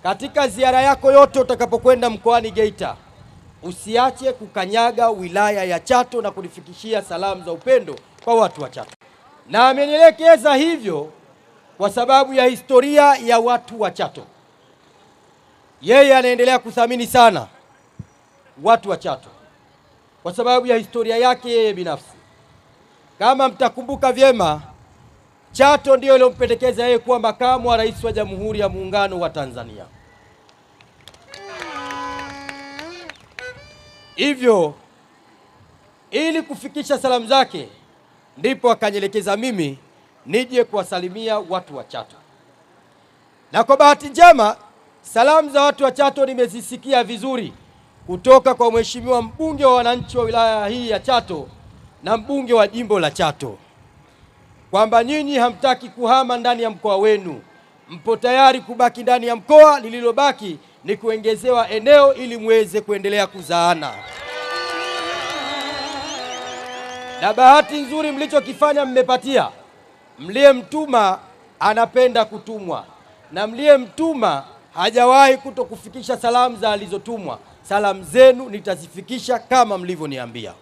Katika ziara yako yote utakapokwenda mkoani Geita, usiache kukanyaga wilaya ya Chato na kunifikishia salamu za upendo kwa watu wa Chato. Na amenielekeza hivyo kwa sababu ya historia ya watu wa Chato. Yeye anaendelea kuthamini sana watu wa Chato kwa sababu ya historia yake yeye binafsi. Kama mtakumbuka vyema, Chato ndio iliyompendekeza yeye kuwa makamu wa rais wa Jamhuri ya Muungano wa Tanzania. Hivyo ili kufikisha salamu zake, ndipo akanielekeza mimi nije kuwasalimia watu wa Chato. Na kwa bahati njema, salamu za watu wa Chato nimezisikia vizuri kutoka kwa mheshimiwa mbunge wa wananchi wa wilaya hii ya Chato na mbunge wa jimbo la Chato, kwamba nyinyi hamtaki kuhama ndani ya mkoa wenu, mpo tayari kubaki ndani ya mkoa, lililobaki ni kuongezewa eneo ili muweze kuendelea kuzaana. Na bahati nzuri mlichokifanya mmepatia. Mliyemtuma anapenda kutumwa, na mliyemtuma hajawahi kutokufikisha salamu za alizotumwa. Salamu zenu nitazifikisha kama mlivyoniambia.